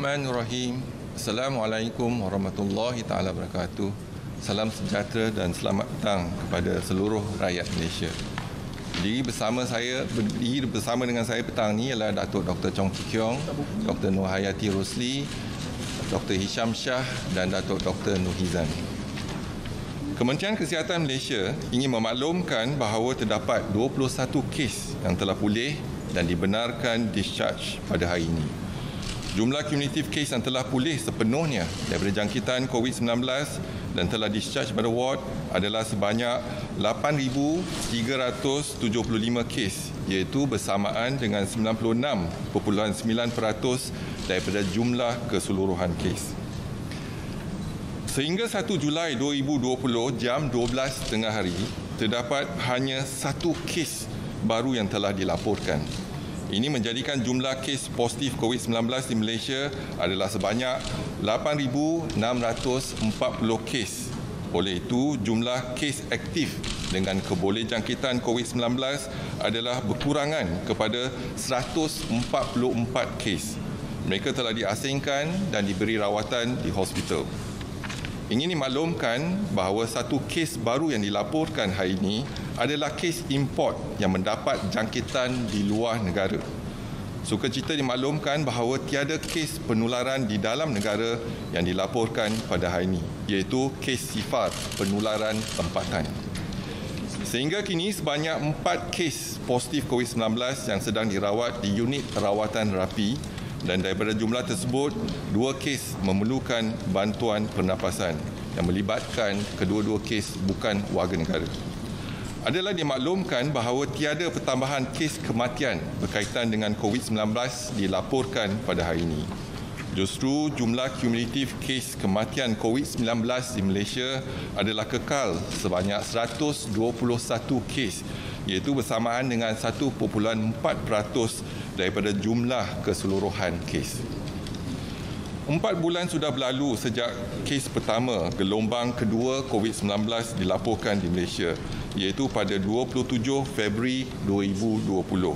Bismillahirrahmanirrahim. Assalamualaikum warahmatullahi taala wabarakatuh. Salam sejahtera dan selamat petang kepada seluruh rakyat Malaysia. Berdiri bersama dengan saya petang ni ialah Datuk Dr. Chong Kee Kiong, Dr. Noor Hisham, Dr. Hisham Shah dan Datuk Dr. Noor Hisham. Kementerian Kesihatan Malaysia ingin memaklumkan bahawa terdapat 21 kes yang telah pulih dan dibenarkan discharge pada hari ini. Jumlah kumulatif kes yang telah pulih sepenuhnya daripada jangkitan COVID-19 dan telah discharge pada ward adalah sebanyak 8,375 kes, iaitu bersamaan dengan 96.9% daripada jumlah keseluruhan kes. Sehingga 1 Julai 2020 jam 12 tengah hari, terdapat hanya 1 kes baru yang telah dilaporkan. Ini menjadikan jumlah kes positif COVID-19 di Malaysia adalah sebanyak 8,640 kes. Oleh itu, jumlah kes aktif dengan kebolehjangkitan COVID-19 adalah berkurangan kepada 144 kes. Mereka telah diasingkan dan diberi rawatan di hospital. Ingin dimaklumkan bahawa 1 kes baru yang dilaporkan hari ini adalah kes import yang mendapat jangkitan di luar negara. Sukacita dimaklumkan bahawa tiada kes penularan di dalam negara yang dilaporkan pada hari ini, iaitu kes sifar penularan tempatan. Sehingga kini sebanyak 4 kes positif COVID-19 yang sedang dirawat di unit rawatan rapi, dan daripada jumlah tersebut, 2 kes memerlukan bantuan pernafasan yang melibatkan kedua-dua kes bukan warga negara. Adalah dimaklumkan bahawa tiada pertambahan kes kematian berkaitan dengan COVID-19 dilaporkan pada hari ini. Justru jumlah kumulatif kes kematian COVID-19 di Malaysia adalah kekal sebanyak 121 kes, iaitu bersamaan dengan 1.4% daripada jumlah keseluruhan kes. 4 bulan sudah berlalu sejak kes pertama gelombang kedua COVID-19 dilaporkan di Malaysia, iaitu pada 27 Februari 2020.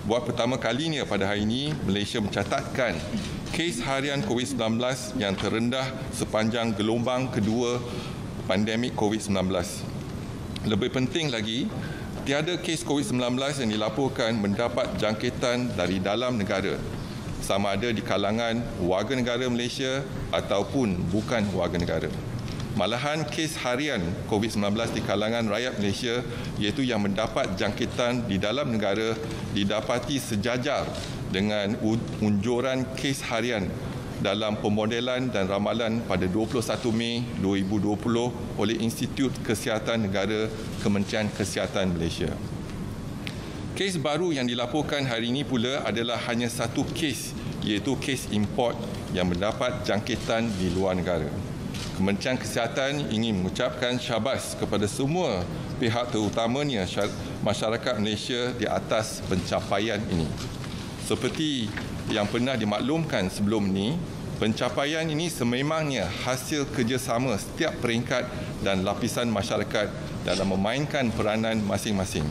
Buat pertama kalinya pada hari ini, Malaysia mencatatkan kes harian COVID-19 yang terendah sepanjang gelombang kedua pandemik COVID-19. Lebih penting lagi, tiada kes COVID-19 yang dilaporkan mendapat jangkitan dari dalam negara, sama ada di kalangan warga negara Malaysia ataupun bukan warga negara. Malahan kes harian COVID-19 di kalangan rakyat Malaysia, iaitu yang mendapat jangkitan di dalam negara, didapati sejajar dengan unjuran kes harian dalam pemodelan dan ramalan pada 21 Mei 2020 oleh Institut Kesihatan Negara Kementerian Kesihatan Malaysia. Kes baru yang dilaporkan hari ini pula adalah hanya 1 kes, iaitu kes import yang mendapat jangkitan di luar negara. Kementerian Kesihatan ingin mengucapkan syabas kepada semua pihak, terutamanya masyarakat Malaysia di atas pencapaian ini. Seperti yang pernah dimaklumkan sebelum ini, pencapaian ini sememangnya hasil kerjasama setiap peringkat dan lapisan masyarakat dalam memainkan peranan masing-masing.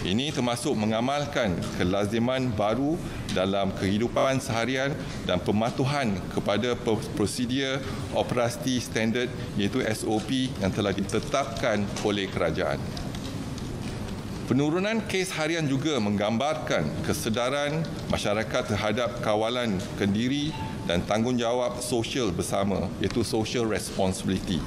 Ini termasuk mengamalkan kelaziman baru dalam kehidupan seharian dan pematuhan kepada prosedur operasi standard, iaitu SOP yang telah ditetapkan oleh kerajaan. Penurunan kes harian juga menggambarkan kesedaran masyarakat terhadap kawalan kendiri dan tanggungjawab sosial bersama, iaitu social responsibility.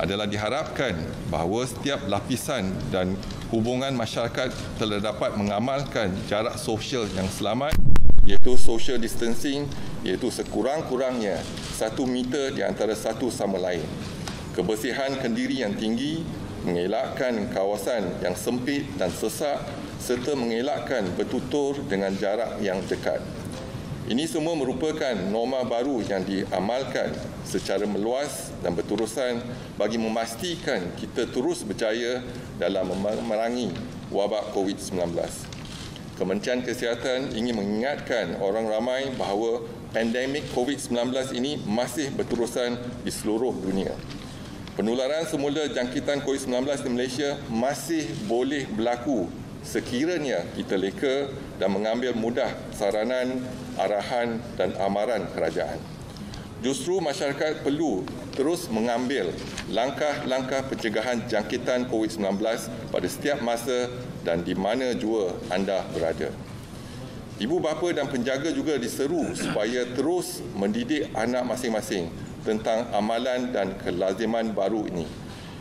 Adalah diharapkan bahawa setiap lapisan dan hubungan masyarakat telah dapat mengamalkan jarak sosial yang selamat, iaitu social distancing, iaitu sekurang-kurangnya 1 meter di antara satu sama lain. Kebersihan kendiri yang tinggi, mengelakkan kawasan yang sempit dan sesak serta mengelakkan bertutur dengan jarak yang dekat. Ini semua merupakan norma baru yang diamalkan secara meluas dan berterusan bagi memastikan kita terus berjaya dalam memerangi wabak COVID-19. Kementerian Kesihatan ingin mengingatkan orang ramai bahawa pandemik COVID-19 ini masih berterusan di seluruh dunia. Penularan semula jangkitan COVID-19 di Malaysia masih boleh berlaku sekiranya kita leka dan mengambil mudah saranan, arahan dan amaran kerajaan. Justru masyarakat perlu terus mengambil langkah-langkah pencegahan jangkitan COVID-19 pada setiap masa dan di mana jua anda berada. Ibu bapa dan penjaga juga diseru supaya terus mendidik anak masing-masing tentang amalan dan kelaziman baru ini.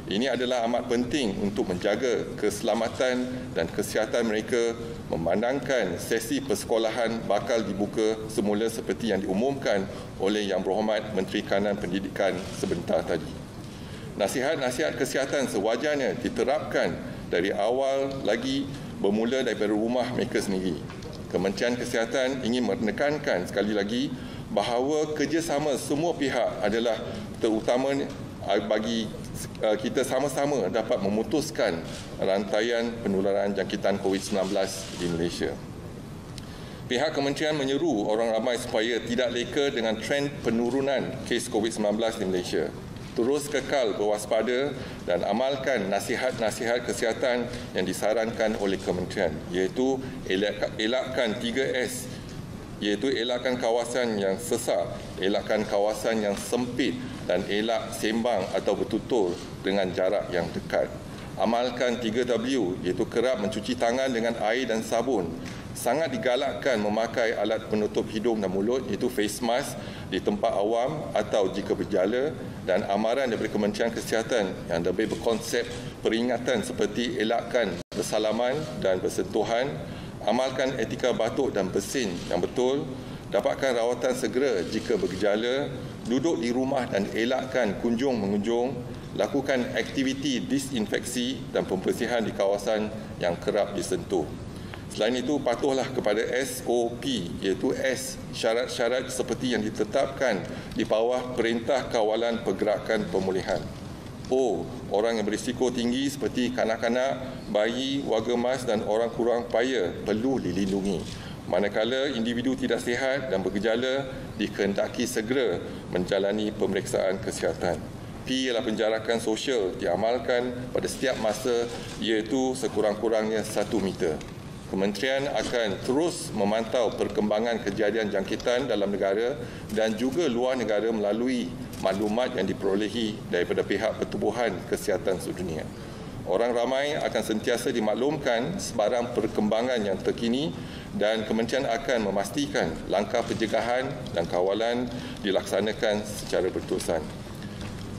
Ini adalah amat penting untuk menjaga keselamatan dan kesihatan mereka, memandangkan sesi persekolahan bakal dibuka semula seperti yang diumumkan oleh Yang Berhormat Menteri Kanan Pendidikan sebentar tadi. Nasihat-nasihat kesihatan sewajarnya diterapkan dari awal lagi bermula daripada rumah mereka sendiri. Kementerian Kesihatan ingin menekankan sekali lagi bahawa kerjasama semua pihak adalah terutama bagi kita sama-sama dapat memutuskan rantaian penularan jangkitan COVID-19 di Malaysia. Pihak kementerian menyeru orang ramai supaya tidak leka dengan trend penurunan kes COVID-19 di Malaysia. Terus kekal berwaspada dan amalkan nasihat-nasihat kesihatan yang disarankan oleh kementerian, iaitu elakkan 3S, iaitu elakkan kawasan yang sesak, elakkan kawasan yang sempit dan elak sembang atau bertutur dengan jarak yang dekat. Amalkan 3W, iaitu kerap mencuci tangan dengan air dan sabun. Sangat digalakkan memakai alat penutup hidung dan mulut, iaitu face mask di tempat awam atau jika berjala, dan amaran daripada Kementerian Kesihatan yang lebih berkonsep peringatan seperti elakkan bersalaman dan bersentuhan, amalkan etika batuk dan bersin yang betul, dapatkan rawatan segera jika bergejala, duduk di rumah dan elakkan kunjung-mengunjung, lakukan aktiviti disinfeksi dan pembersihan di kawasan yang kerap disentuh. Selain itu, patuhlah kepada SOP, iaitu S, syarat-syarat seperti yang ditetapkan di bawah Perintah Kawalan Pergerakan Pemulihan. O, orang yang berisiko tinggi seperti kanak-kanak, bayi, warga emas dan orang kurang upaya perlu dilindungi. Manakala individu tidak sihat dan bergejala, dikehendaki segera menjalani pemeriksaan kesihatan. P ialah penjarakan sosial diamalkan pada setiap masa, iaitu sekurang-kurangnya 1 meter. Kementerian akan terus memantau perkembangan kejadian jangkitan dalam negara dan juga luar negara melalui maklumat yang diperolehi daripada pihak Pertubuhan Kesihatan Sedunia. Orang ramai akan sentiasa dimaklumkan sebarang perkembangan yang terkini dan kementerian akan memastikan langkah pencegahan dan kawalan dilaksanakan secara berterusan.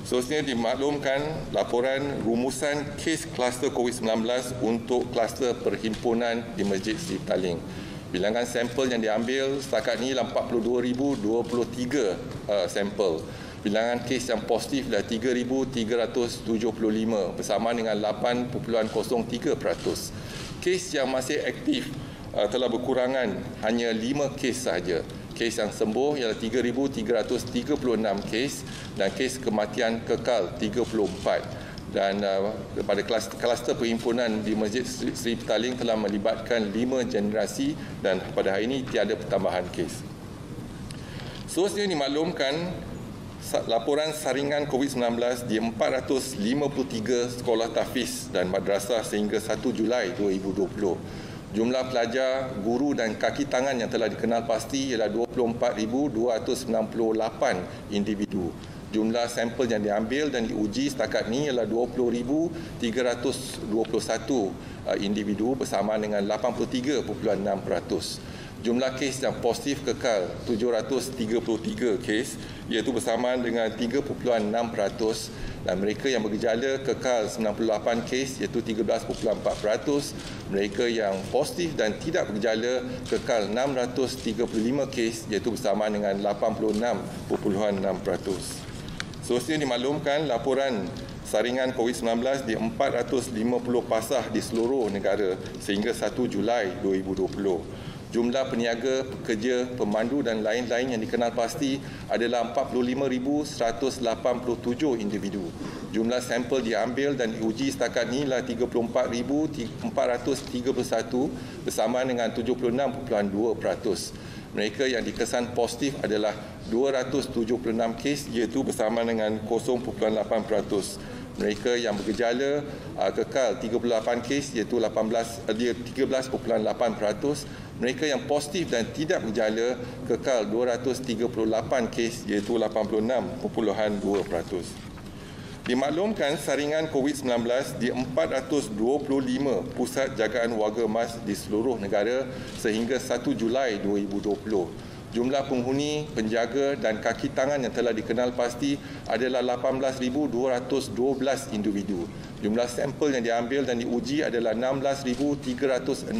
Seterusnya dimaklumkan laporan rumusan kes kluster COVID-19 untuk kluster perhimpunan di Masjid Sri Petaling. Bilangan sampel yang diambil setakat ini adalah 42,023 sampel. Bilangan kes yang positif adalah 3,375 bersama dengan 8.03%. Kes yang masih aktif telah berkurangan hanya 5 kes sahaja. Kes yang sembuh ialah 3,336 kes dan kes kematian kekal 34. Dan pada kluster perhimpunan di Masjid Sri Petaling telah melibatkan 5 generasi dan pada hari ini tiada pertambahan kes. Seterusnya dimaklumkan laporan saringan COVID-19 di 453 sekolah tahfiz dan madrasah sehingga 1 Julai 2020. Jumlah pelajar, guru dan kaki tangan yang telah dikenal pasti ialah 24,298 individu. Jumlah sampel yang diambil dan diuji setakat ini ialah 20,321 individu bersama dengan 83.6%. Jumlah kes yang positif kekal 733 kes, iaitu bersama dengan 3.6%, dan mereka yang bergejala kekal 98 kes, iaitu 13.4%. Mereka yang positif dan tidak bergejala kekal 635 kes, iaitu bersama dengan 86.6%. Seterusnya dimaklumkan laporan saringan COVID-19 di 450 pasar di seluruh negara sehingga 1 Julai 2020. Jumlah peniaga, pekerja, pemandu dan lain-lain yang dikenal pasti adalah 45,187 individu. Jumlah sampel diambil dan diuji setakat ini adalah 34,431 bersama dengan 76.2%. Mereka yang dikesan positif adalah 276 kes, iaitu bersama dengan 0.8%. Mereka yang bergejala kekal 38 kes iaitu 13.8%. Mereka yang positif dan tidak bergejala kekal 238 kes iaitu 86.2%. Dimaklumkan saringan COVID-19 di 425 pusat jagaan warga emas di seluruh negara sehingga 1 Julai 2020. Jumlah penghuni, penjaga dan kaki tangan yang telah dikenal pasti adalah 18,212 individu. Jumlah sampel yang diambil dan diuji adalah 16,361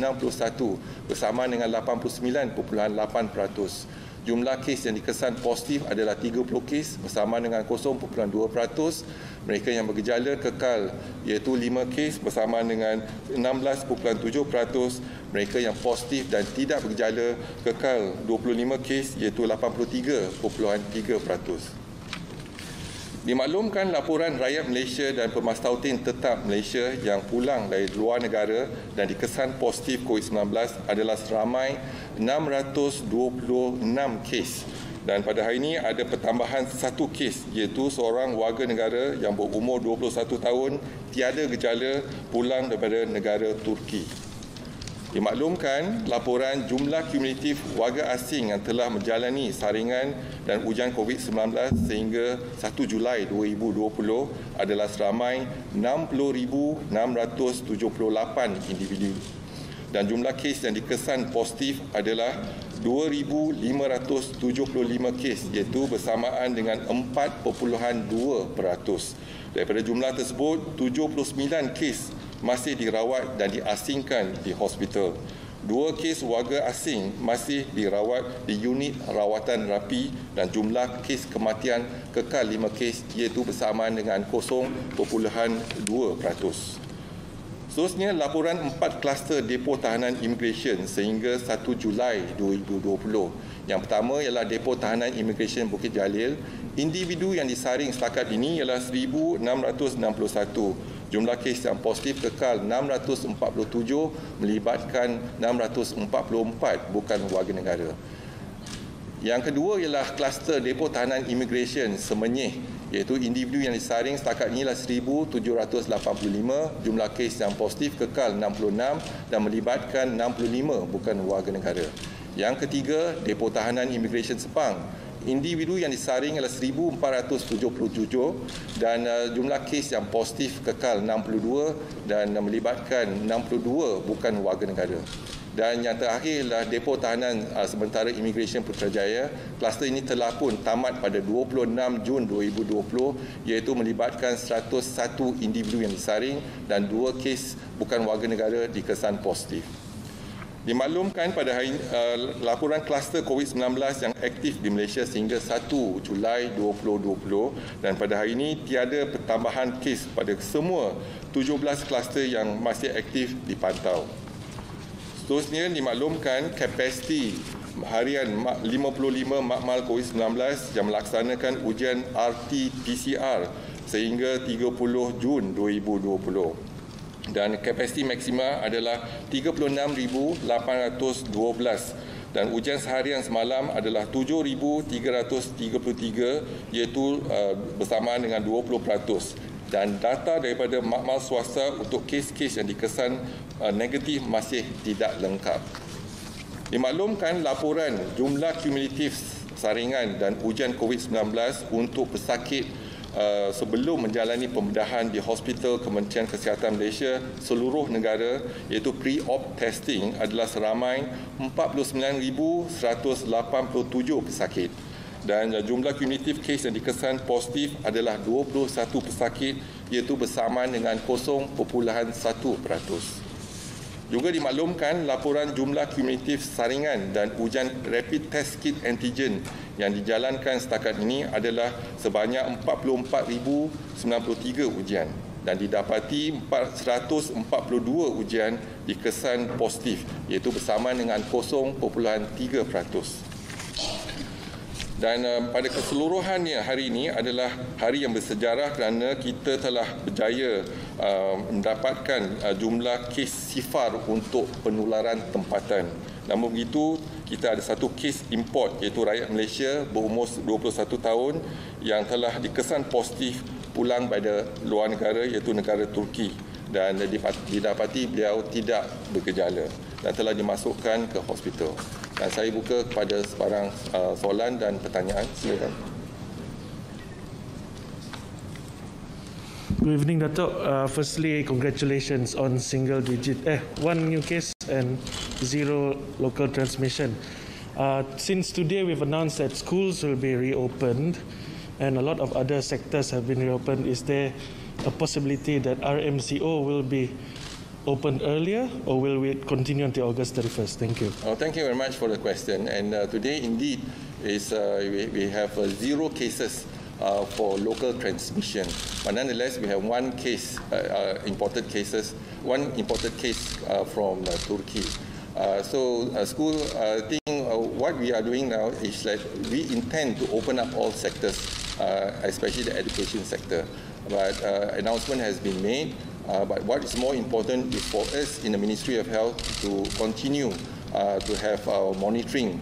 bersama dengan 89.8%. Jumlah kes yang dikesan positif adalah 30 kes bersama dengan 0.2%. Mereka yang bergejala kekal iaitu 5 kes bersama dengan 16.7%. Mereka yang positif dan tidak bergejala kekal 25 kes iaitu 83.3%. Dimaklumkan laporan rakyat Malaysia dan pemastautin tetap Malaysia yang pulang dari luar negara dan dikesan positif COVID-19 adalah seramai 626 kes. Dan pada hari ini ada pertambahan 1 kes iaitu seorang warga negara yang berumur 21 tahun tiada gejala pulang daripada negara Turki. Dimaklumkan laporan jumlah kumulatif warga asing yang telah menjalani saringan dan ujian COVID-19 sehingga 1 Julai 2020 adalah seramai 60,678 individu. Dan jumlah kes yang dikesan positif adalah 2,575 kes iaitu bersamaan dengan 4.2%. Daripada jumlah tersebut, 79 kes masih dirawat dan diasingkan di hospital. 2 kes warga asing masih dirawat di unit rawatan rapi dan jumlah kes kematian kekal 5 kes iaitu bersamaan dengan 0.2%. Seterusnya, laporan 4 kluster depo tahanan imigresen sehingga 1 Julai 2020. Yang pertama ialah depo tahanan imigresen Bukit Jalil. Individu yang disaring setakat ini ialah 1,661. Jumlah kes yang positif kekal 647 melibatkan 644 bukan warga negara. Yang kedua ialah kluster depo tahanan imigresen Semenyih iaitu individu yang disaring setakat ini ialah 1,785. Jumlah kes yang positif kekal 66 dan melibatkan 65 bukan warga negara. Yang ketiga, depo tahanan imigresen Sepang. Individu yang disaring adalah 1,477 dan jumlah kes yang positif kekal 62 dan melibatkan 62 bukan warga negara. Dan yang terakhir adalah depo tahanan sementara imigresen Putrajaya. Kluster ini telah pun tamat pada 26 Jun 2020 iaitu melibatkan 101 individu yang disaring dan 2 kes bukan warga negara dikesan positif. Dimaklumkan pada hari laporan kluster COVID-19 yang aktif di Malaysia sehingga 1 Julai 2020 dan pada hari ini tiada pertambahan kes pada semua 17 kluster yang masih aktif dipantau. Seterusnya dimaklumkan kapasiti harian 55 makmal COVID-19 yang melaksanakan ujian RT-PCR sehingga 30 Jun 2020. Dan kapasiti maksima adalah 36,812 dan ujian seharian semalam adalah 7,333 iaitu bersamaan dengan 20%. Dan data daripada makmal swasta untuk kes-kes yang dikesan negatif masih tidak lengkap. Dimaklumkan laporan jumlah kumulatif saringan dan ujian COVID-19 untuk pesakit sebelum menjalani pembedahan di Hospital Kementerian Kesihatan Malaysia seluruh negara iaitu pre-op testing adalah seramai 49,187 pesakit dan jumlah kumulatif kes yang dikesan positif adalah 21 pesakit iaitu bersamaan dengan 0.1%. Juga dimaklumkan laporan jumlah kumulatif saringan dan ujian rapid test kit antigen yang dijalankan setakat ini adalah sebanyak 44,093 ujian dan didapati 442 ujian dikesan positif iaitu bersamaan dengan 0.3%. Dan pada keseluruhannya hari ini adalah hari yang bersejarah kerana kita telah berjaya mendapatkan jumlah kes sifar untuk penularan tempatan. Namun begitu, kita ada satu kes import iaitu rakyat Malaysia berumur 21 tahun yang telah dikesan positif pulang pada luar negara iaitu negara Turki dan didapati beliau tidak bergejala dan telah dimasukkan ke hospital. Dan saya buka kepada sebarang soalan dan pertanyaan. Silakan. Good evening, Datuk. Firstly, congratulations on one new case and 0 local transmission. Since today we've announced that schools will be reopened and a lot of other sectors have been reopened, is there a possibility that RMCO will be opened earlier, or will we continue until August 31st? Thank you. Thank you very much for the question. And today, indeed, we have 0 cases for local transmission. But nonetheless, we have one case, imported case from Turkey. School, I think what we are doing now is that we intend to open up all sectors, especially the education sector. But announcement has been made. But what is more important is for us in the Ministry of Health to continue to have our monitoring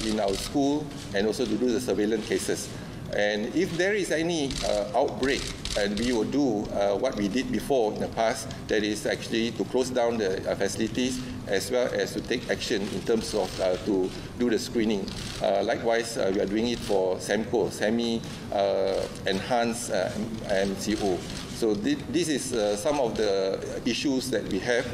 in our school and also to do the surveillance cases. And if there is any outbreak, and we will do what we did before in the past, that is actually to close down the facilities as well as to take action in terms of to do the screening. Likewise, we are doing it for SEMCO, Semi-Enhanced MCO. So this is some of the issues that we have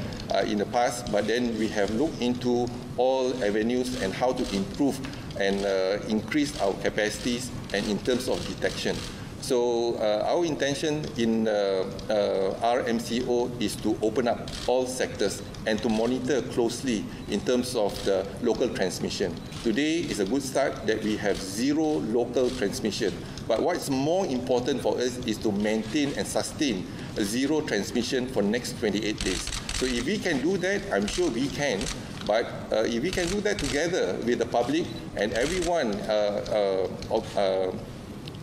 in the past, but then we have looked into all avenues and how to improve and increase our capacities and in terms of detection. So our intention in RMCO is to open up all sectors and to monitor closely in terms of the local transmission. Today is a good start that we have 0 local transmission. But what is more important for us is to maintain and sustain a 0 transmission for next 28 days. So if we can do that, I'm sure we can. But if we can do that together with the public and everyone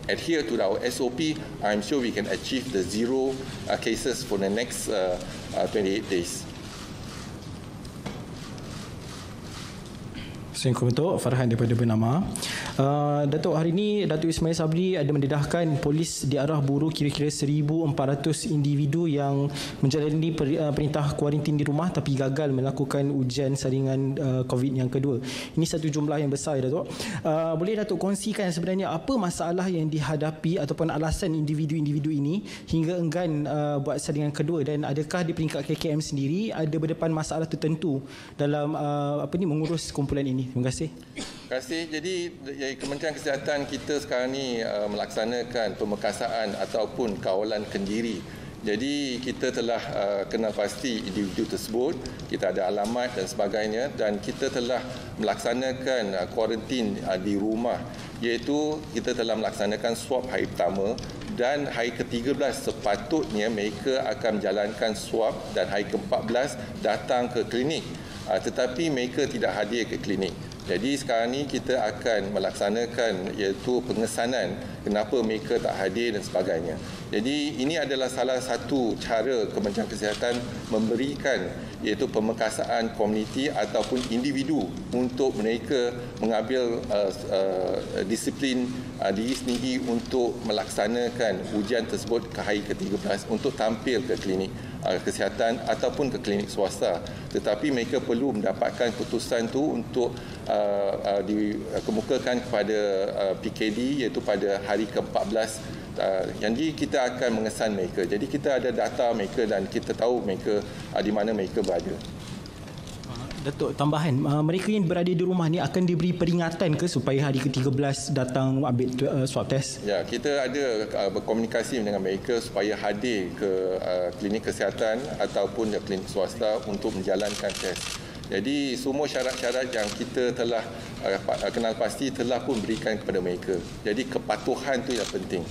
adhere to our SOP, I'm sure we can achieve the 0 cases for the next 28 days. Assalamualaikum, Farhan daripada Bernama. Datuk, hari ini Datuk Ismail Sabri ada mendedahkan polis di arah buru kira-kira 1,400 individu yang menjalani perintah kuarantin di rumah tapi gagal melakukan ujian saringan COVID yang kedua. Ini satu jumlah yang besar, Datuk. Boleh Datuk kongsikan sebenarnya apa masalah yang dihadapi ataupun alasan individu-individu ini hingga enggan buat saringan kedua, dan adakah di peringkat KKM sendiri ada berdepan masalah tertentu dalam mengurus kumpulan ini? Terima kasih. Terima kasih. Jadi Kementerian Kesihatan kita sekarang ni melaksanakan pemekasaan ataupun kawalan kendiri. Jadi kita telah kenal pasti individu tersebut, kita ada alamat dan sebagainya, dan kita telah melaksanakan kuarantin di rumah, iaitu kita telah melaksanakan swab hari pertama dan hari ke-13 sepatutnya mereka akan menjalankan swab dan hari ke-14 datang ke klinik. Tetapi mereka tidak hadir ke klinik. Jadi sekarang ni kita akan melaksanakan iaitu pengesanan kenapa mereka tak hadir dan sebagainya. Jadi ini adalah salah satu cara Kementerian Kesihatan memberikan iaitu pemekasaan komuniti ataupun individu untuk mereka mengambil disiplin diri sendiri untuk melaksanakan ujian tersebut ke hari ke-13 untuk tampil ke klinik kesihatan ataupun ke klinik swasta. Tetapi mereka perlu mendapatkan keputusan itu untuk dikemukakan kepada PKD iaitu pada hari ke-14. Jadi kita akan mengesan mereka. Jadi kita ada data mereka dan kita tahu mereka di mana mereka berada. Datuk, tambahan, mereka yang berada di rumah ni akan diberi peringatan ke supaya hari ke-13 datang ambil swab test? Ya, kita ada berkomunikasi dengan mereka supaya hadir ke klinik kesihatan ataupun klinik swasta untuk menjalankan test. Jadi semua syarat-syarat yang kita telah kenal pasti telah pun berikan kepada mereka. Jadi kepatuhan itu yang penting.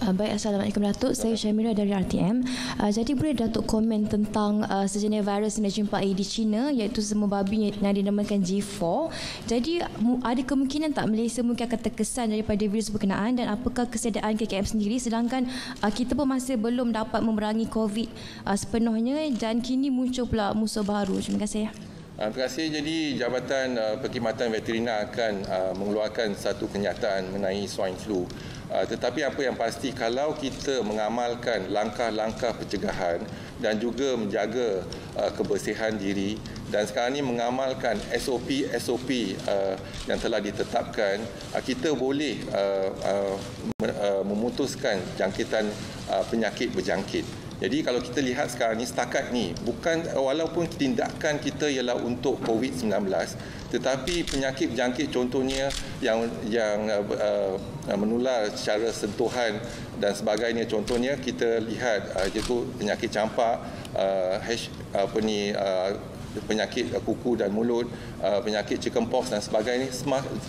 Baik, Assalamualaikum Datuk. Saya Syamira dari RTM. Jadi boleh Datuk komen tentang sejenis virus yang dijumpai di China, iaitu semua babi yang dinamakan G4. Jadi ada kemungkinan tak Malaysia mungkin akan terkesan daripada virus berkenaan, dan apakah kesediaan KKM sendiri, sedangkan kita pun masih belum dapat memerangi COVID sepenuhnya dan kini muncul pula musuh baru. Terima kasih. Terima kasih. Jadi Jabatan Perkhidmatan Veterina akan mengeluarkan satu kenyataan mengenai swine flu. Tetapi apa yang pasti, kalau kita mengamalkan langkah-langkah pencegahan dan juga menjaga kebersihan diri dan sekarang ini mengamalkan SOP yang telah ditetapkan, kita boleh memutuskan jangkitan penyakit berjangkit. Jadi kalau kita lihat sekarang ni, setakat ni, bukan walaupun tindakan kita ialah untuk COVID-19, tetapi penyakit berjangkit contohnya yang menular secara sentuhan dan sebagainya, contohnya kita lihat iaitu penyakit campak, penyakit kuku dan mulut, penyakit chickenpox dan sebagainya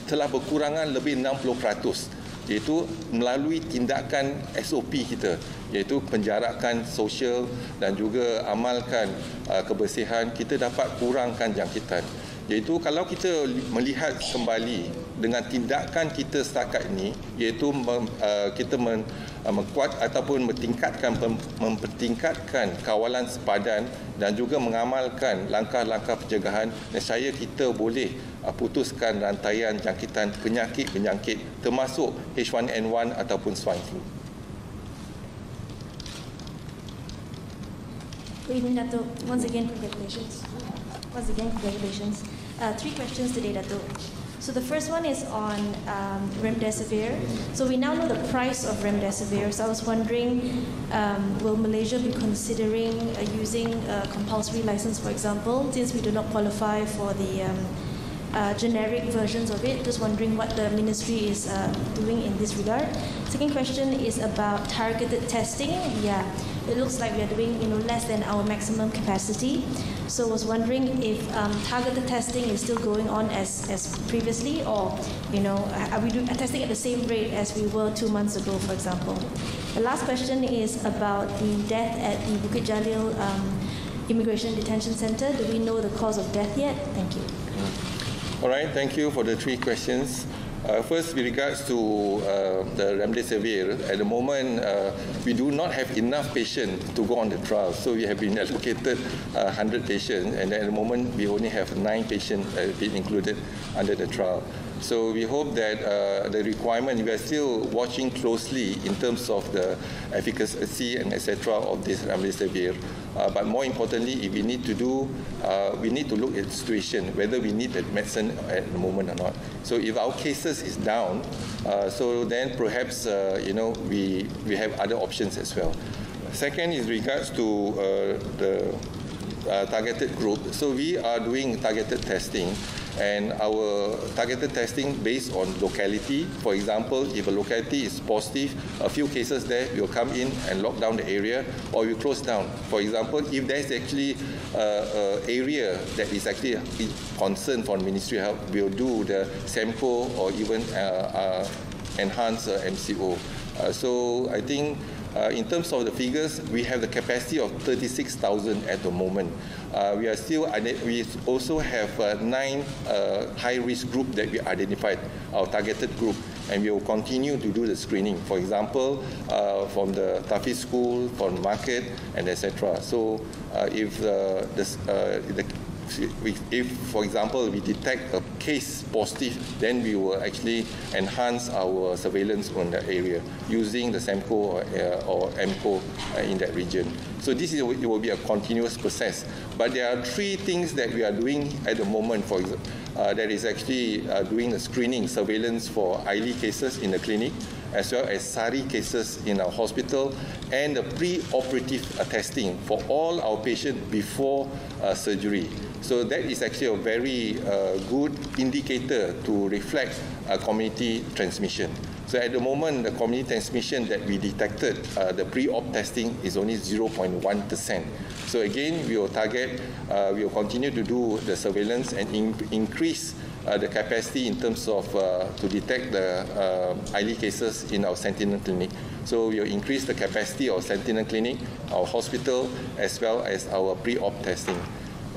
telah berkurangan lebih 60%. Iaitu melalui tindakan SOP kita, iaitu penjarakan sosial dan juga amalkan kebersihan, kita dapat kurangkan jangkitan. Iaitu kalau kita melihat kembali dengan tindakan kita setakat ini, iaitu kita mengkuat ataupun mempertingkatkan kawalan sepadan dan juga mengamalkan langkah-langkah pencegahan, nescaya kita boleh putuskan rantaian jangkitan penyakit berjangkit termasuk H1N1 ataupun swine flu. Good evening, Dato'. Once again, congratulations. Three questions today, Dato'. So the first one is on remdesivir. So we now know the price of remdesivir. So I was wondering, will Malaysia be considering using a compulsory license, for example, since we do not qualify for the generic versions of it? Just wondering what the ministry is doing in this regard. Second question is about targeted testing. Yeah, it looks like we are doing less than our maximum capacity. So I was wondering if targeted testing is still going on as previously, or are we testing at the same rate as we were 2 months ago, for example? The last question is about the death at the Bukit Jalil Immigration Detention Center. Do we know the cause of death yet? Thank you. All right, thank you for the three questions. First, with regards to the remdesivir, at the moment we do not have enough patients to go on the trial. So we have been allocated 100 patients, and at the moment we only have 9 patients being included under the trial. So we hope that the requirement, we are still watching closely in terms of the efficacy and etc. of this remdesivir. But more importantly, if we need to do, we need to look at the situation, whether we need that medicine at the moment or not. So if our cases is down, so then perhaps we have other options as well. Second is regards to the targeted group. So we are doing targeted testing, and our targeted testing based on locality. For example, if a locality is positive, a few cases there will come in and lock down the area, or we close down. For example, if there is actually an area that is actually a concern for Ministry of Health, we'll do the SEMCO or even enhance MCO. So I think in terms of the figures, we have the capacity of 36,000 at the moment. We also have 9 high-risk group that we identified, our targeted group, and we will continue to do the screening. For example, from the Tafiz school, from market, and etc. So if for example, we detect a case positive, then we will actually enhance our surveillance on that area using the SEMCO or MCO in that region. So this it will be a continuous process. But there are 3 things that we are doing at the moment. For example, that is actually doing the screening, surveillance for ILI cases in the clinic, as well as SARI cases in our hospital, and the pre-operative testing for all our patients before surgery. So that is actually a very good indicator to reflect community transmission. So at the moment, the community transmission that we detected, the pre-op testing is only 0.1%. So again, we will we will continue to do the surveillance and increase the capacity in terms of to detect the ILI cases in our Sentinel Clinic. So we will increase the capacity of Sentinel Clinic, our hospital, as well as our pre-op testing.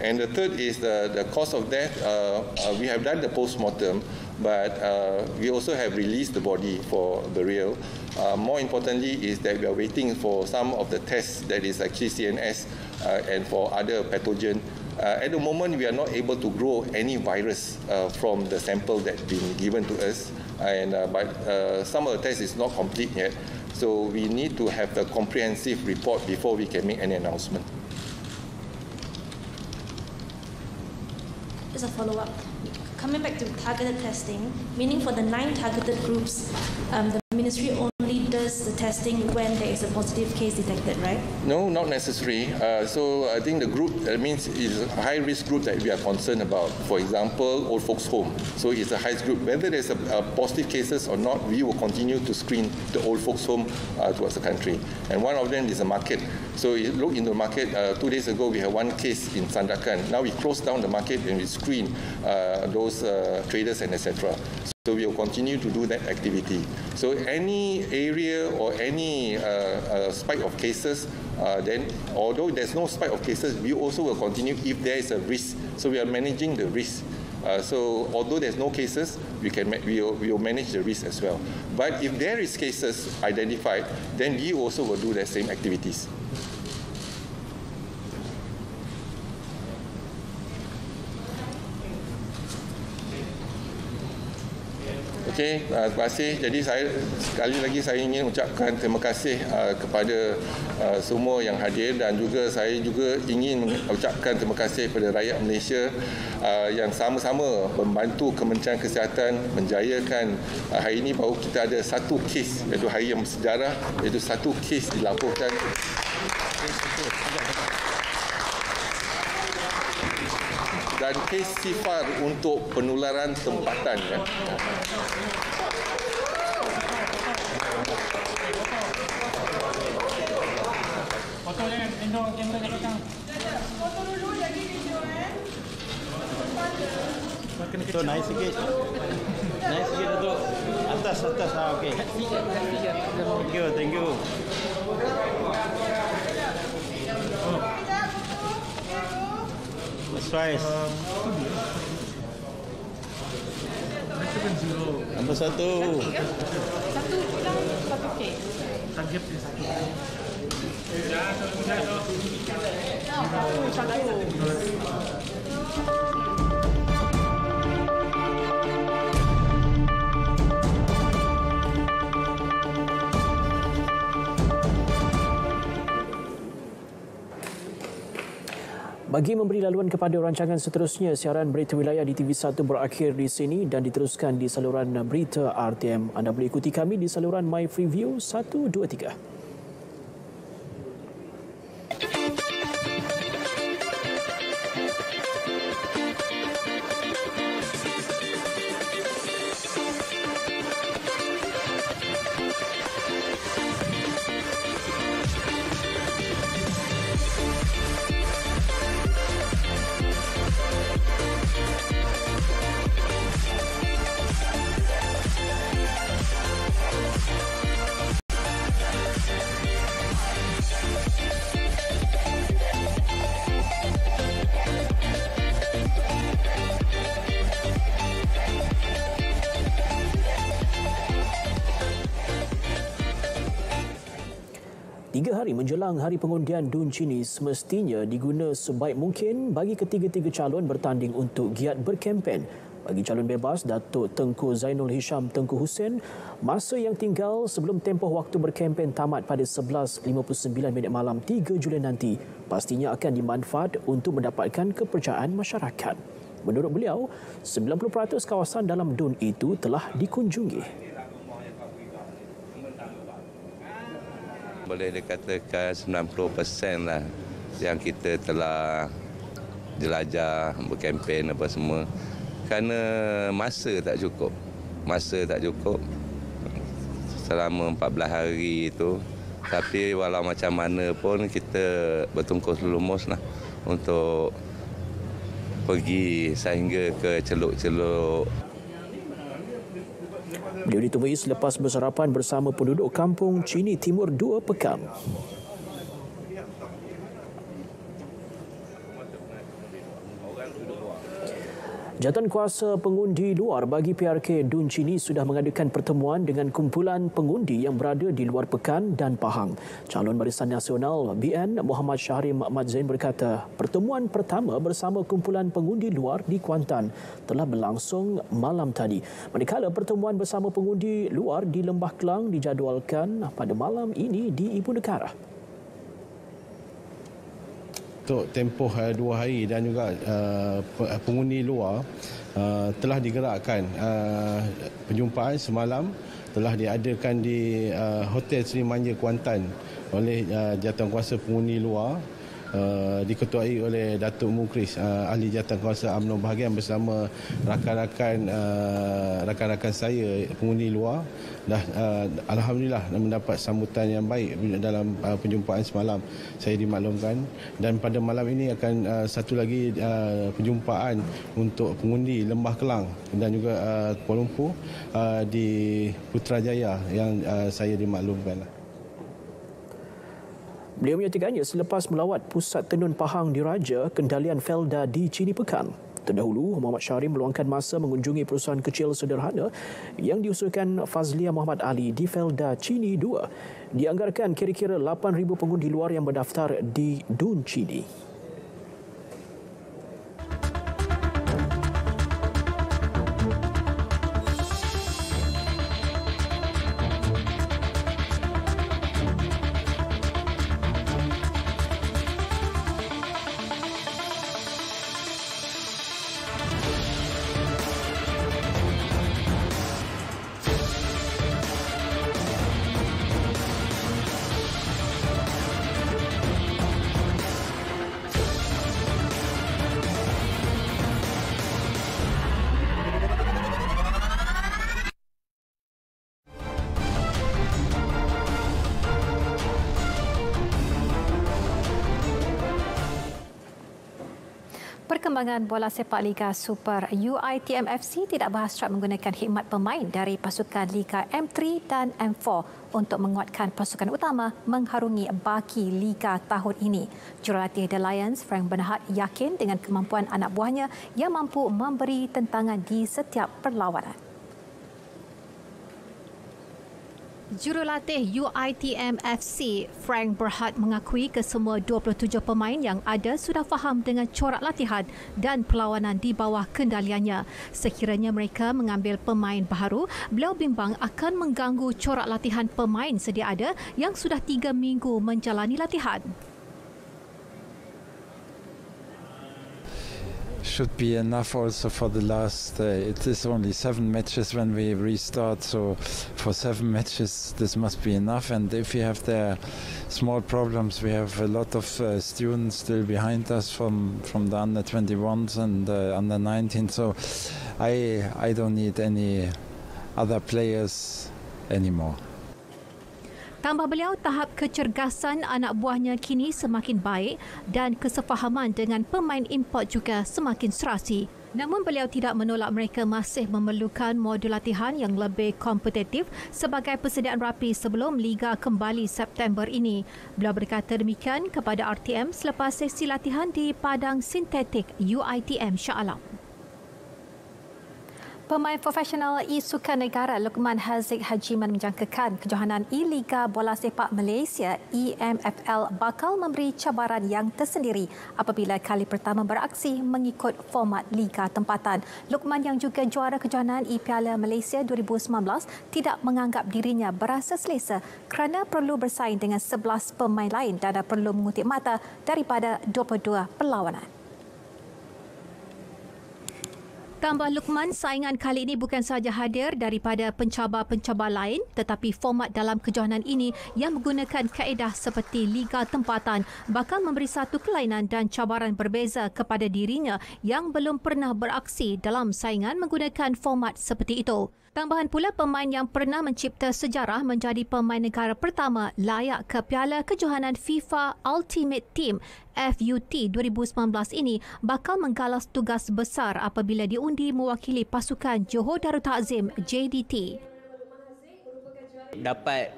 And the third is the cause of death. We have done the post-mortem, but we also have released the body for burial. More importantly is that we are waiting for some of the tests that is actually CNS and for other pathogen At the moment, we are not able to grow any virus from the sample that's been given to us, but some of the tests is not complete yet. So we need to have the comprehensive report before we can make any announcement. Just a follow-up. Coming back to targeted testing, meaning for the 9 targeted groups, the ministry only does the testing when there is a positive case detected, right? No, not necessary. So I think the group, that means is a high-risk group that we are concerned about. For example, old folks' home. So it's a high-risk group. Whether there's a positive cases or not, we will continue to screen the old folks' home towards the country. And one of them is a market. So you look into the market. 2 days ago, we had one case in Sandakan. Now we close down the market and we screen those traders and etc. So we will continue to do that activity. So any area or any spike of cases, then although there's no spike of cases, we also will continue if there is a risk. So we are managing the risk. So although there's no cases, we will manage the risk as well. But if there is cases identified, then we also will do the same activities. Okey, terima kasih. Jadi sekali lagi saya ingin ucapkan terima kasih kepada semua yang hadir dan juga saya juga ingin mengucapkan terima kasih kepada rakyat Malaysia yang sama-sama membantu Kementerian Kesihatan menjayakan hari ini baru kita ada satu kes, iaitu hari yang bersejarah, iaitu satu kes dilaporkan. Dan kes sifar untuk penularan tempatan. Foto jangan, endong kamera kat belakang. Foto dulu jadi video Itu naik sikit. Naik sikit Datuk. Atas. Okey. Thank you. Twice. Nombor 1. Satu bilang 1K. Target dia 1. Bagi memberi laluan kepada rancangan seterusnya, siaran berita wilayah di TV1 berakhir di sini dan diteruskan di saluran berita RTM. Anda boleh ikuti kami di saluran My Freeview 123. Hari menjelang hari pengundian DUN Cini semestinya diguna sebaik mungkin bagi ketiga-tiga calon bertanding untuk giat berkempen. Bagi calon bebas Datuk Tengku Zainul Hisham Tengku Hussein, masa yang tinggal sebelum tempoh waktu berkempen tamat pada 11.59 malam 3 Julai nanti pastinya akan dimanfaat untuk mendapatkan kepercayaan masyarakat. Menurut beliau, 90% kawasan dalam DUN itu telah dikunjungi. Boleh dikatakan 90% lah yang kita telah jelajah, berkempen apa semua. Kerana masa tak cukup selama 14 hari itu. Tapi walau macam mana pun kita bertungkus lumus lah untuk pergi sehingga ke celuk-celuk. Beliau ditemui selepas bersarapan bersama penduduk kampung Cini Timur 2 Pekan. Jawatankuasa Pengundi Luar bagi PRK Dun Chini sudah mengadakan pertemuan dengan kumpulan pengundi yang berada di luar Pekan dan Pahang. Calon Barisan Nasional BN Muhammad Syahrim Ahmad Zain berkata, pertemuan pertama bersama kumpulan pengundi luar di Kuantan telah berlangsung malam tadi. Manakala pertemuan bersama pengundi luar di Lembah Kelang dijadualkan pada malam ini di Ibu Negara. Untuk tempoh 2 hari dan juga pengundi luar telah digerakkan. Perjumpaan semalam telah diadakan di Hotel Seri Manja Kuantan oleh Jawatankuasa Pengundi Luar, diketuai oleh Datuk Mukris, ahli Jawatankuasa UMNO Bahagian bersama rakan-rakan saya pengundi luar. Alhamdulillah mendapat sambutan yang baik dalam perjumpaan semalam, saya dimaklumkan. Dan pada malam ini akan satu lagi perjumpaan untuk pengundi Lembah Kelang dan juga Kuala Lumpur di Putrajaya yang saya dimaklumkan. Beliau menyatakannya selepas melawat Pusat Tenun Pahang Diraja Kendalian Felda di Chini Pekan. Terdahulu, Muhammad Syahrim meluangkan masa mengunjungi perusahaan kecil sederhana yang diusulkan Fazlia Muhammad Ali di Felda Chini 2. Dianggarkan kira-kira 8,000 pengundi luar yang berdaftar di Dun Chini. Perkembangan bola sepak Liga Super UiTM FC tidak berhasrat menggunakan khidmat pemain dari pasukan Liga M3 dan M4 untuk menguatkan pasukan utama mengharungi baki Liga tahun ini. Jurulatih The Lions, Frank Bernhard, yakin dengan kemampuan anak buahnya yang mampu memberi tentangan di setiap perlawanan. Jurulatih UiTM FC, Frank Bernhard, mengakui kesemua 27 pemain yang ada sudah faham dengan corak latihan dan perlawanan di bawah kendaliannya. Sekiranya mereka mengambil pemain baharu, beliau bimbang akan mengganggu corak latihan pemain sedia ada yang sudah 3 minggu menjalani latihan. Should be enough also for the last, it is only 7 matches when we restart, so for 7 matches this must be enough. And if we have the small problems, we have a lot of students still behind us from the under 21s and under 19, so I don't need any other players anymore. Tambah beliau, tahap kecergasan anak buahnya kini semakin baik dan kesefahaman dengan pemain import juga semakin serasi. Namun beliau tidak menolak mereka masih memerlukan modul latihan yang lebih kompetitif sebagai persediaan rapi sebelum Liga kembali September ini. Beliau berkata demikian kepada RTM selepas sesi latihan di Padang Sintetik UiTM Shah Alam. Pemain profesional e-sukan negara Luqman Haziq Hajiman menjangkakan kejohanan e-Liga Bola Sepak Malaysia EMFL bakal memberi cabaran yang tersendiri apabila kali pertama beraksi mengikut format Liga Tempatan. Luqman yang juga juara kejohanan e-Piala Malaysia 2019 tidak menganggap dirinya berasa selesa kerana perlu bersaing dengan 11 pemain lain dan perlu mengutip mata daripada 22 perlawanan. Tambah Luqman, saingan kali ini bukan sahaja hadir daripada pencabar-pencabar lain tetapi format dalam kejohanan ini yang menggunakan kaedah seperti Liga Tempatan bakal memberi satu kelainan dan cabaran berbeza kepada dirinya yang belum pernah beraksi dalam saingan menggunakan format seperti itu. Tambahan pula, pemain yang pernah mencipta sejarah menjadi pemain negara pertama layak ke Piala Kejohanan FIFA Ultimate Team FUT 2019 ini bakal menggalas tugas besar apabila diundi mewakili pasukan Johor Darul Takzim JDT. Dapat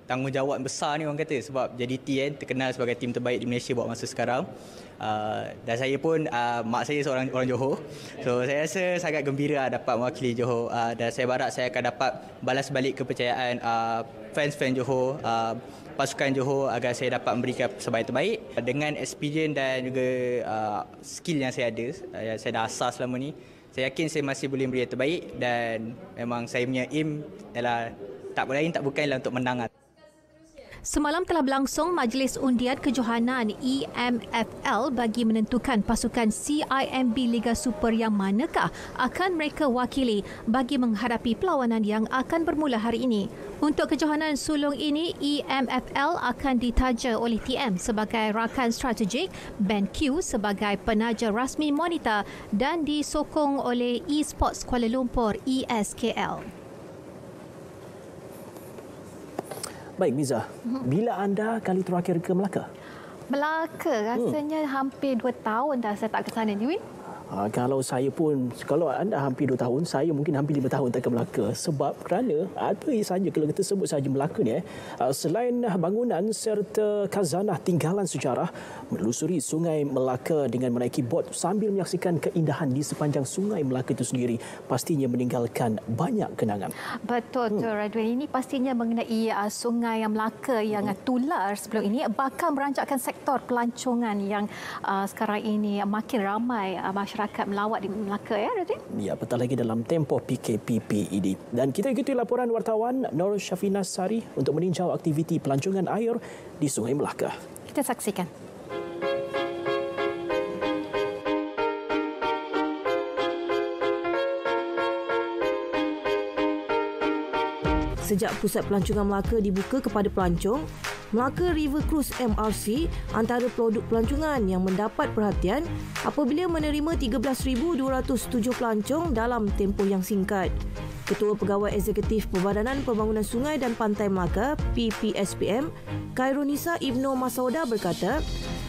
tanggungjawab besar ni orang kata, sebab JDT kan terkenal sebagai tim terbaik di Malaysia buat masa sekarang. Dan saya pun mak saya seorang orang Johor, so saya rasa sangat gembira dapat mewakili Johor, dan saya berharap saya akan dapat balas balik kepercayaan fans-fans Johor, pasukan Johor, agar saya dapat memberikan sebaik-terbaik dengan experience dan juga skill yang saya ada, yang saya dah asas selama ni. Saya yakin saya masih boleh beri yang terbaik, dan memang saya punya aim adalah tak lain tak bukan ialah untuk menang. Semalam telah berlangsung Majlis Undian Kejohanan EMFL bagi menentukan pasukan CIMB Liga Super yang manakah akan mereka wakili bagi menghadapi perlawanan yang akan bermula hari ini. Untuk kejohanan sulung ini, EMFL akan ditaja oleh TM sebagai rakan strategik, BenQ sebagai penaja rasmi monitor dan disokong oleh Esports Kuala Lumpur ESKL. Baik Miza, bila anda kali terakhir ke Melaka? Melaka rasanya hampir 2 tahun dah saya tak ke sana ni, Win. Kalau saya pun, kalau anda hampir 2 tahun, saya mungkin hampir 5 tahun tak ke Melaka. Sebab kerana apa saja, kalau kita sebut saja Melaka ni, selain bangunan serta khazanah tinggalan sejarah, menelusuri Sungai Melaka dengan menaiki bot sambil menyaksikan keindahan di sepanjang Sungai Melaka itu sendiri pastinya meninggalkan banyak kenangan. Betul, Radwan. Ini pastinya mengenai Sungai Melaka yang tular sebelum ini, bahkan merancakkan sektor pelancongan yang sekarang ini makin ramai masyarakat melawat di Melaka, ya, Radwan? Ya, apatah lagi dalam tempoh PKPP ini. Dan kita ikuti laporan wartawan Noor Hisham untuk meninjau aktiviti pelancongan air di Sungai Melaka. Kita saksikan. Sejak pusat pelancongan Melaka dibuka kepada pelancong, Melaka River Cruise MRC antara produk pelancongan yang mendapat perhatian apabila menerima 13,207 pelancong dalam tempoh yang singkat. Ketua Pegawai Eksekutif Perbadanan Pembangunan Sungai dan Pantai Melaka PPSPM, Khairunisa Ibnu Masauda berkata,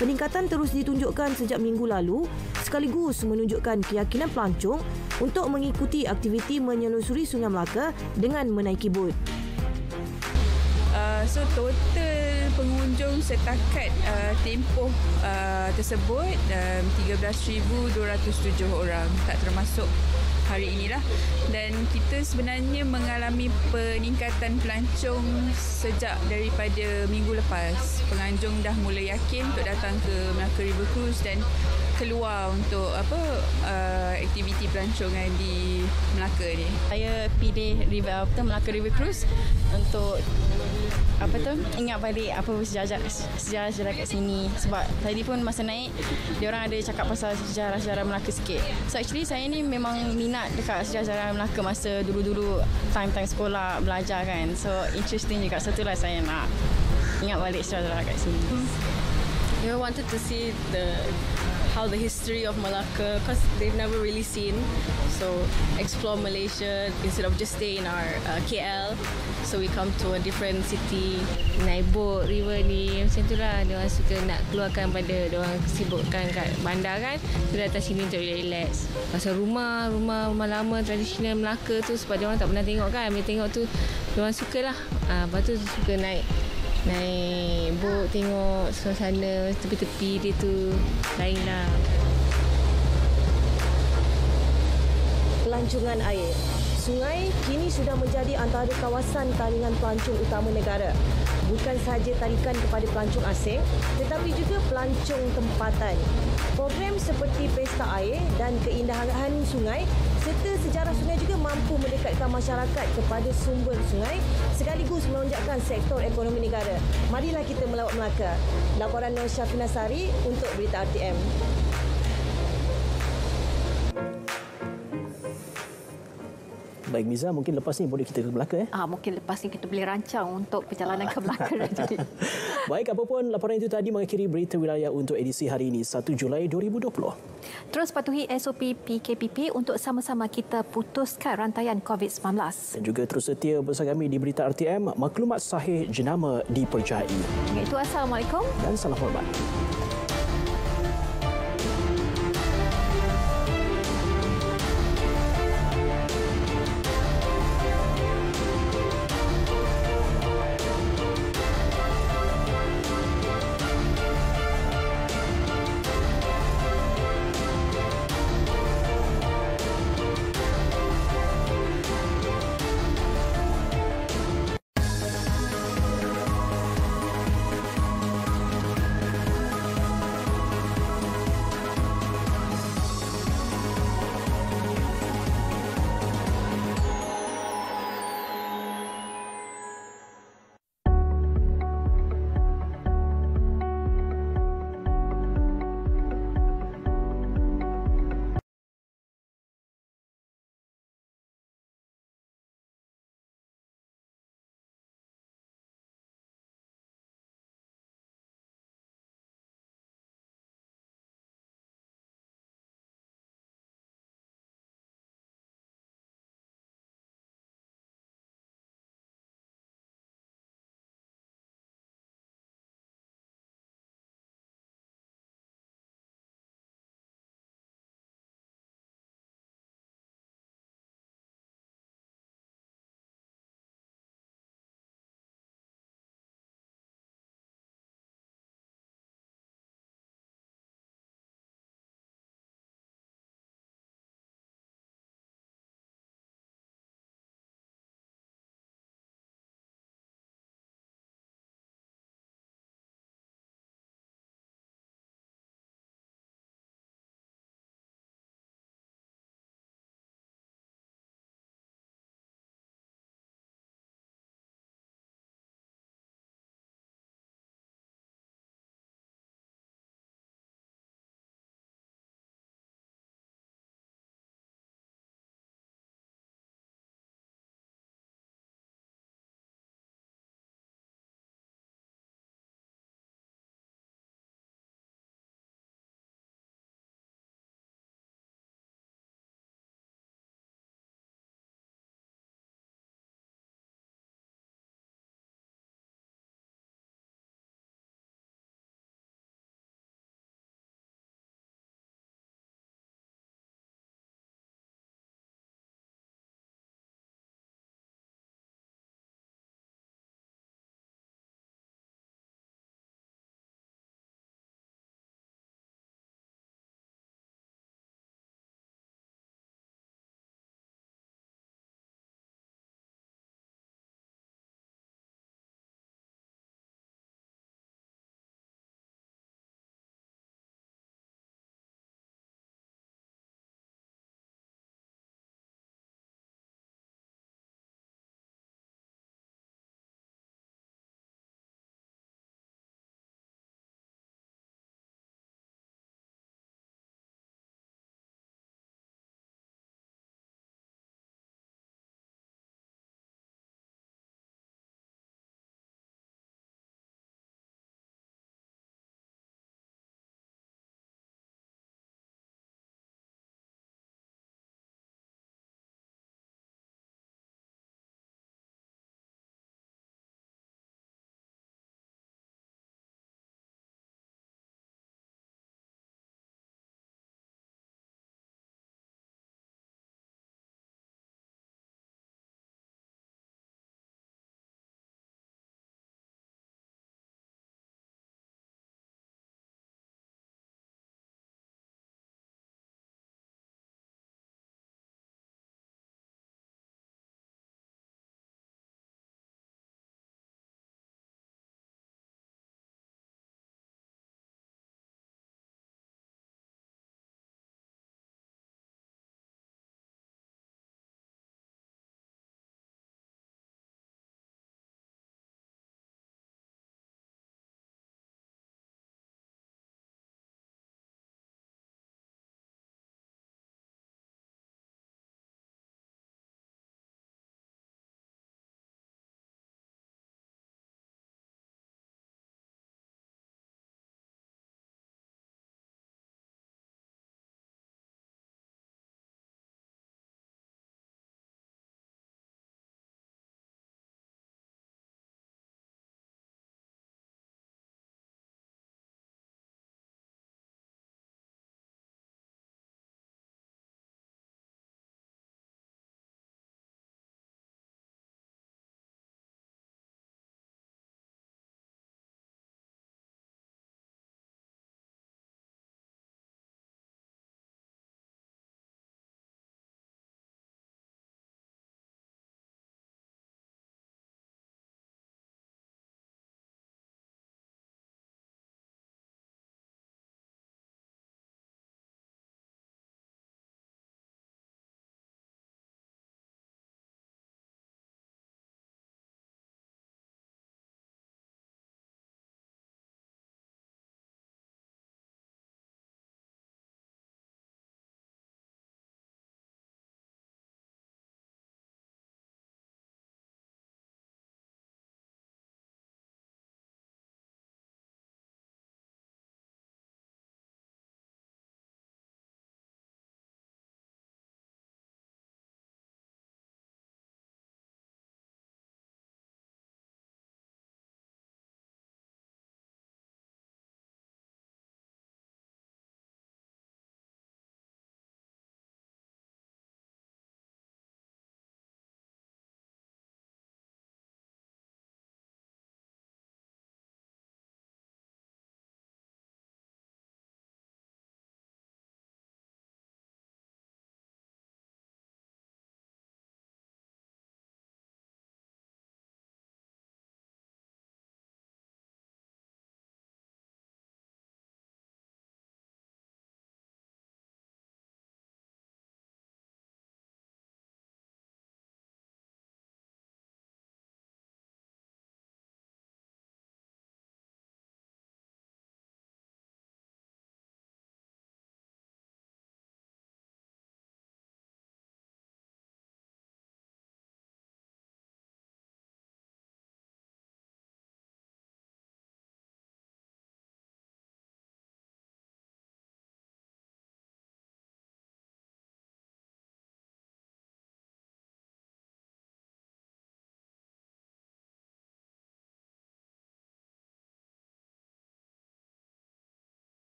peningkatan terus ditunjukkan sejak minggu lalu sekaligus menunjukkan keyakinan pelancong untuk mengikuti aktiviti menyelusuri Sungai Melaka dengan menaiki bot. So total pengunjung setakat tempoh tersebut 13,207 orang, tak termasuk hari inilah. Dan kita sebenarnya mengalami peningkatan pelancong sejak daripada minggu lepas. Pengunjung dah mula yakin untuk datang ke Melaka River Cruise dan keluar untuk aktiviti pelancongan di Melaka ni. Saya pilih Melaka River Cruise untuk ingat balik apa sejarah-sejarah kat sini. Sebab tadi pun masa naik, diorang ada cakap pasal sejarah-sejarah Melaka sikit. So actually saya ni memang minat dekat sejarah-sejarah Melaka masa dulu-dulu time-time sekolah belajar kan. So interesting juga. So itulah saya nak ingat balik sejarah kat sini. I wanted to see how the history of Malacca, because they've never really seen. So explore Malaysia instead of just stay in our KL. So we come to a different city. Naik bot river ni macam tu lah. Diorang suka nak keluarkan pada diorang sibukkan kat bandar kan. So datang sini untuk relax. Pasal rumah lama tradisional Melaka tu sebab diorang tak pernah tengok kan. Bila tengok tu diorang suka lah. Lepas tu suka naik bot, tengok suasana tepi-tepi dia tu lain lah. Pelancongan air. Sungai kini sudah menjadi antara kawasan talian pelancong utama negara. Bukan sahaja tarikan kepada pelancong asing, tetapi juga pelancong tempatan. Program seperti Pesta Air dan keindahan sungai serta sejarah sungai juga mampu mendekatkan masyarakat kepada sumber sungai sekaligus melonjakkan sektor ekonomi negara. Marilah kita melawat Melaka. Laporan Noor Hisham untuk Berita RTM. Baik Miza, mungkin lepas ni boleh kita ke Melaka Mungkin lepas ni kita boleh rancang untuk perjalanan ke Melaka. Baik, apapun laporan itu tadi mengakhiri berita wilayah untuk edisi hari ini 1 Julai 2020. Terus patuhi SOP PKPP untuk sama-sama kita putuskan rantaian COVID-19. Dan juga terus setia bersama kami di Berita RTM, maklumat sahih jenama dipercayai. Itu, Assalamualaikum dan salam hormat.